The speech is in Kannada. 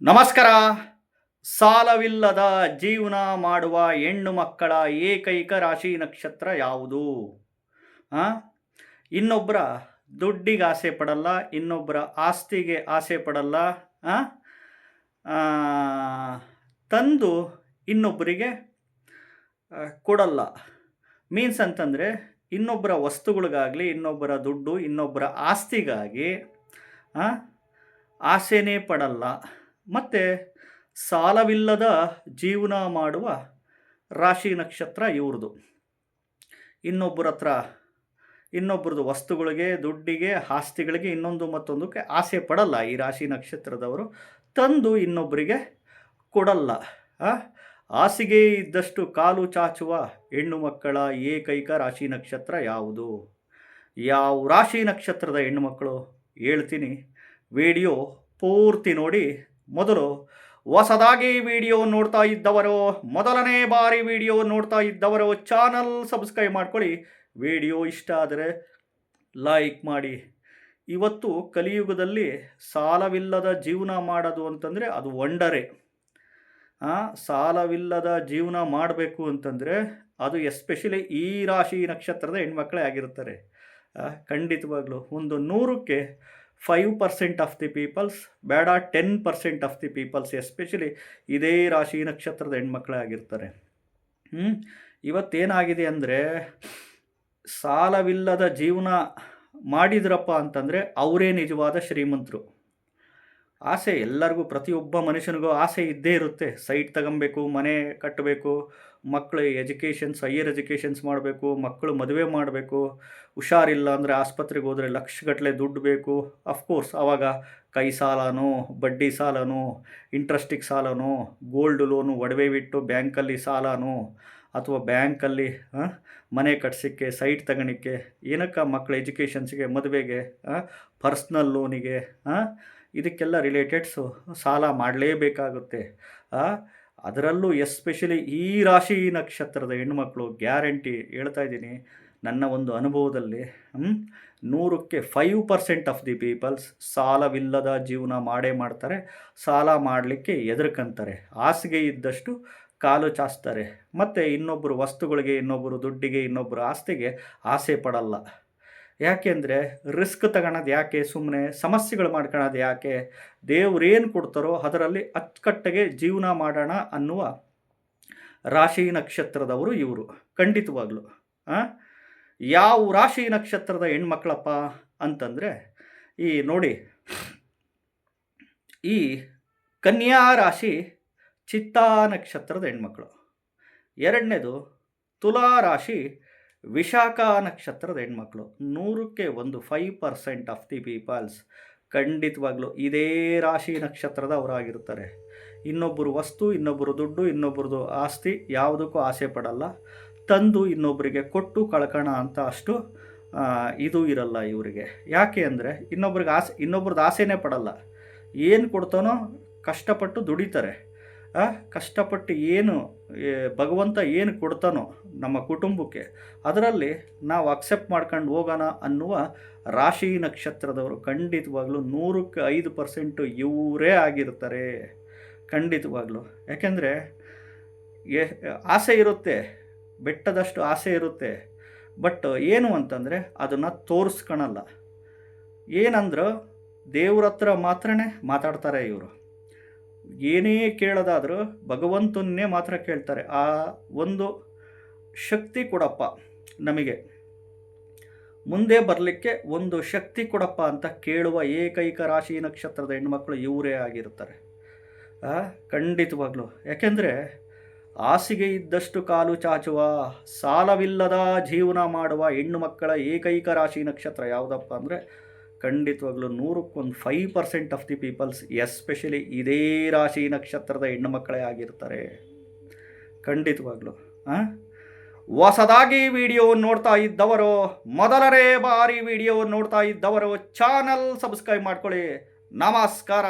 ನಮಸ್ಕಾರ. ಸಾಲವಿಲ್ಲದ ಜೀವನ ಮಾಡುವ ಹೆಣ್ಣು ಮಕ್ಕಳ ಏಕೈಕ ರಾಶಿ ನಕ್ಷತ್ರ ಯಾವುದು? ಆ? ಇನ್ನೊಬ್ಬರ ದುಡ್ಡಿಗೆ ಆಸೆ ಪಡಲ್ಲ, ಇನ್ನೊಬ್ಬರ ಆಸ್ತಿಗೆ ಆಸೆ ಪಡಲ್ಲ, ಆ? ಆ, ತಂದು ಇನ್ನೊಬ್ಬರಿಗೆ ಕೊಡಲ್ಲ. ಮೀನ್ಸ್ ಅಂತಂದರೆ ಇನ್ನೊಬ್ಬರ ವಸ್ತುಗಳಿಗಾಗಲಿ, ಇನ್ನೊಬ್ಬರ ದುಡ್ಡು, ಇನ್ನೊಬ್ಬರ ಆಸ್ತಿಗಾಗಿ ಆಸೆನೇ ಪಡಲ್ಲ. ಮತ್ತು ಸಾಲವಿಲ್ಲದ ಜೀವನ ಮಾಡುವ ರಾಶಿ ನಕ್ಷತ್ರ ಇವ್ರದ್ದು. ಇನ್ನೊಬ್ಬರದ್ದು ವಸ್ತುಗಳಿಗೆ, ದುಡ್ಡಿಗೆ, ಆಸ್ತಿಗಳಿಗೆ, ಇನ್ನೊಂದು ಮತ್ತೊಂದಕ್ಕೆ ಆಸೆ ಪಡಲ್ಲ ಈ ರಾಶಿ ನಕ್ಷತ್ರದವರು. ತಂದು ಇನ್ನೊಬ್ಬರಿಗೆ ಕೊಡಲ್ಲ. ಹಾಸಿಗೆ ಇದ್ದಷ್ಟು ಕಾಲು ಚಾಚುವ ಹೆಣ್ಣು ಮಕ್ಕಳ ಏಕೈಕ ರಾಶಿ ನಕ್ಷತ್ರ ಯಾವುದು? ಯಾವ ರಾಶಿ ನಕ್ಷತ್ರದ ಹೆಣ್ಣುಮಕ್ಕಳು ಹೇಳ್ತೀನಿ. ವಿಡಿಯೋ ಪೂರ್ತಿ ನೋಡಿ. ಮೊದಲು ಹೊಸದಾಗಿ ವಿಡಿಯೋ ನೋಡ್ತಾ ಇದ್ದವರು, ಮೊದಲನೇ ಬಾರಿ ವಿಡಿಯೋ ನೋಡ್ತಾ ಇದ್ದವರು ಚಾನಲ್ ಸಬ್ಸ್ಕ್ರೈಬ್ ಮಾಡ್ಕೊಳ್ಳಿ. ವಿಡಿಯೋ ಇಷ್ಟ ಆದರೆ ಲೈಕ್ ಮಾಡಿ. ಇವತ್ತು ಕಲಿಯುಗದಲ್ಲಿ ಸಾಲವಿಲ್ಲದ ಜೀವನ ಮಾಡೋದು ಅಂತಂದರೆ ಅದು ವಂಡರೇ. ಸಾಲವಿಲ್ಲದ ಜೀವನ ಮಾಡಬೇಕು ಅಂತಂದರೆ ಅದು ಎಸ್ಪೆಷಲಿ ಈ ರಾಶಿ ನಕ್ಷತ್ರದ ಹೆಣ್ಮಕ್ಳೇ ಆಗಿರ್ತಾರೆ. ಖಂಡಿತವಾಗ್ಲೂ ಒಂದು 100ಕ್ಕೆ 5% ಆಫ್ ದಿ ಪೀಪಲ್ಸ್, ಬೇಡ 10% ಆಫ್ ದಿ ಪೀಪಲ್ಸ್ ಎಸ್ಪೆಷಲಿ ಇದೇ ರಾಶಿ ನಕ್ಷತ್ರದ ಹೆಣ್ಮಕ್ಳೇ ಆಗಿರ್ತಾರೆ. ಇವತ್ತೇನಾಗಿದೆ ಅಂದರೆ, ಸಾಲವಿಲ್ಲದ ಜೀವನ ಮಾಡಿದ್ರಪ್ಪ ಅಂತಂದರೆ ಅವರೇ ನಿಜವಾದ ಶ್ರೀಮಂತರು. ಆಸೆ ಎಲ್ಲರಿಗೂ, ಪ್ರತಿಯೊಬ್ಬ ಮನುಷ್ಯನಿಗೂ ಆಸೆ ಇದ್ದೇ ಇರುತ್ತೆ. ಸೈಟ್ ತಗೊಬೇಕು, ಮನೆ ಕಟ್ಟಬೇಕು, ಮಕ್ಕಳು ಹೈಯರ್ ಎಜುಕೇಷನ್ಸ್ ಮಾಡಬೇಕು, ಮಕ್ಕಳು ಮದುವೆ ಮಾಡಬೇಕು, ಹುಷಾರಿಲ್ಲ ಅಂದರೆ ಆಸ್ಪತ್ರೆಗೆ ಹೋದರೆ ಲಕ್ಷಗಟ್ಟಲೆ ದುಡ್ಡು ಬೇಕು. ಅಫ್ಕೋರ್ಸ್ ಆವಾಗ ಕೈ ಸಾಲನೋ, ಬಡ್ಡಿ ಸಾಲನೋ, ಇಂಟ್ರೆಸ್ಟಿಗೆ ಸಾಲನೋ, ಗೋಲ್ಡ್ ಲೋನು, ಒಡವೆ ಬಿಟ್ಟು ಬ್ಯಾಂಕಲ್ಲಿ ಸಾಲನೋ, ಅಥವಾ ಬ್ಯಾಂಕಲ್ಲಿ ಮನೆ ಕಟ್ಸೋಕ್ಕೆ, ಸೈಟ್ ತಗೊಳಕ್ಕೆ, ಏನಕ್ಕೆ ಮಕ್ಕಳ ಎಜುಕೇಷನ್ಸ್ಗೆ, ಮದುವೆಗೆ, ಪರ್ಸ್ನಲ್ ಲೋನಿಗೆ, ಇದಕ್ಕೆಲ್ಲ ರಿಲೇಟೆಡ್ಸು ಸಾಲ ಮಾಡಲೇಬೇಕಾಗುತ್ತೆ. ಅದರಲ್ಲೂ ಎಸ್ಪೆಷಲಿ ಈ ರಾಶಿ ನಕ್ಷತ್ರದ ಹೆಣ್ಣುಮಕ್ಕಳು ಗ್ಯಾರಂಟಿ ಹೇಳ್ತಾ ಇದ್ದೀನಿ, ನನ್ನ ಒಂದು ಅನುಭವದಲ್ಲಿ 100ಕ್ಕೆ 5% ಆಫ್ ದಿ ಪೀಪಲ್ಸ್ ಸಾಲವಿಲ್ಲದ ಜೀವನ ಮಾಡ್ತಾರೆ. ಸಾಲ ಮಾಡಲಿಕ್ಕೆ ಹೆದರ್ಕಂತಾರೆ, ಹಾಸಿಗೆ ಇದ್ದಷ್ಟು ಕಾಲು ಚಾಚ್ತಾರೆ. ಮತ್ತು ಇನ್ನೊಬ್ಬರು ವಸ್ತುಗಳಿಗೆ, ಇನ್ನೊಬ್ಬರು ದುಡ್ಡಿಗೆ, ಇನ್ನೊಬ್ಬರು ಆಸ್ತಿಗೆ ಆಸೆ ಪಡಲ್ಲ. ಯಾಕೆಂದರೆ ರಿಸ್ಕ್ ತಗೊಳೋದು ಯಾಕೆ, ಸುಮ್ಮನೆ ಸಮಸ್ಯೆಗಳು ಮಾಡ್ಕೊಳ್ಳೋದು ಯಾಕೆ? ದೇವ್ರೇನು ಕೊಡ್ತಾರೋ ಅದರಲ್ಲಿ ಅಚ್ಚುಕಟ್ಟಾಗೆ ಜೀವನ ಮಾಡೋಣ ಅನ್ನುವ ರಾಶಿ ನಕ್ಷತ್ರದವರು ಇವರು. ಖಂಡಿತವಾಗ್ಲು ಯಾವ ರಾಶಿ ನಕ್ಷತ್ರದ ಹೆಣ್ಮಕ್ಳಪ್ಪ ಅಂತಂದರೆ, ಈ ನೋಡಿ, ಈ ಕನ್ಯಾ ರಾಶಿ ಚಿತ್ತಾ ನಕ್ಷತ್ರದ ಹೆಣ್ಮಕ್ಳು. ಎರಡನೇದು ತುಲಾ ರಾಶಿ ವಿಶಾಖ ನಕ್ಷತ್ರದ ಹೆಣ್ಮಕ್ಳು. 100ಕ್ಕೆ 5% ಆಫ್ ದಿ ಪೀಪಲ್ಸ್ ಖಂಡಿತವಾಗ್ಲೂ ಇದೇ ರಾಶಿ ನಕ್ಷತ್ರದ ಅವರಾಗಿರ್ತಾರೆ. ಇನ್ನೊಬ್ಬರು ವಸ್ತು, ಇನ್ನೊಬ್ಬರು ದುಡ್ಡು, ಇನ್ನೊಬ್ಬರದು ಆಸ್ತಿ ಯಾವುದಕ್ಕೂ ಆಸೆ ಪಡಲ್ಲ. ತಂದು ಇನ್ನೊಬ್ಬರಿಗೆ ಕೊಟ್ಟು ಕಳ್ಕೋಣ ಅಂತ ಅಷ್ಟು ಇದು ಇರಲ್ಲ ಇವರಿಗೆ. ಯಾಕೆ ಅಂದರೆ ಇನ್ನೊಬ್ರದ್ದು ಆಸೆನೇ ಪಡಲ್ಲ. ಏನು ಕೊಡ್ತಾನೋ ಕಷ್ಟಪಟ್ಟು ದುಡಿತಾರೆ. ಕಷ್ಟಪಟ್ಟು ಏನು ಭಗವಂತ ಏನು ಕೊಡ್ತಾನೋ ನಮ್ಮ ಕುಟುಂಬಕ್ಕೆ, ಅದರಲ್ಲಿ ನಾವು ಅಕ್ಸೆಪ್ಟ್ ಮಾಡ್ಕೊಂಡು ಹೋಗೋಣ ಅನ್ನುವ ರಾಶಿ ನಕ್ಷತ್ರದವರು ಖಂಡಿತವಾಗ್ಲೂ 100ಕ್ಕೆ 5% ಇವರೇ ಆಗಿರ್ತಾರೆ. ಖಂಡಿತವಾಗ್ಲೂ. ಯಾಕೆಂದರೆ ಆಸೆ ಇರುತ್ತೆ, ಬೆಟ್ಟದಷ್ಟು ಆಸೆ ಇರುತ್ತೆ. ಬಟ್ ಏನು ಅಂತಂದರೆ ಅದನ್ನು ತೋರಿಸ್ಕೊಳಲ್ಲ. ಏನಂದ್ರೆ ದೇವ್ರ ಹತ್ರ ಮಾತ್ರನೇ ಮಾತಾಡ್ತಾರೆ ಇವರು. ಏನೇ ಕೇಳೋದಾದರೂ ಭಗವಂತನ್ನೇ ಮಾತ್ರ ಕೇಳ್ತಾರೆ. ಆ ಒಂದು ಶಕ್ತಿ ಕೊಡಪ್ಪ, ನಮಗೆ ಮುಂದೆ ಬರಲಿಕ್ಕೆ ಒಂದು ಶಕ್ತಿ ಕೊಡಪ್ಪ ಅಂತ ಕೇಳುವ ಏಕೈಕ ರಾಶಿ ನಕ್ಷತ್ರದ ಹೆಣ್ಮಕ್ಳು ಇವರೇ ಆಗಿರ್ತಾರೆ. ಖಂಡಿತವಾಗ್ಲು. ಯಾಕೆಂದರೆ ಹಾಸಿಗೆ ಇದ್ದಷ್ಟು ಕಾಲು ಚಾಚುವ, ಸಾಲವಿಲ್ಲದ ಜೀವನ ಮಾಡುವ ಹೆಣ್ಣು ಮಕ್ಕಳ ಏಕೈಕ ರಾಶಿ ನಕ್ಷತ್ರ ಯಾವುದಪ್ಪ ಅಂದರೆ ಖಂಡಿತವಾಗ್ಲೂ 100ಕ್ಕೆ 5% ಆಫ್ ದಿ ಪೀಪಲ್ಸ್ ಎಸ್ಪೆಷಲಿ ಇದೇ ರಾಶಿ ನಕ್ಷತ್ರದ ಹೆಣ್ಣು ಮಕ್ಕಳೇ ಆಗಿರ್ತಾರೆ. ಖಂಡಿತವಾಗ್ಲೂ. ಹೊಸದಾಗಿ ವಿಡಿಯೋ ನೋಡ್ತಾ ಇದ್ದವರು, ಮೊದಲನೇ ಬಾರಿ ವಿಡಿಯೋ ನೋಡ್ತಾ ಇದ್ದವರು ಚಾನಲ್ ಸಬ್ಸ್ಕ್ರೈಬ್ ಮಾಡ್ಕೊಳ್ಳಿ. ನಮಸ್ಕಾರ.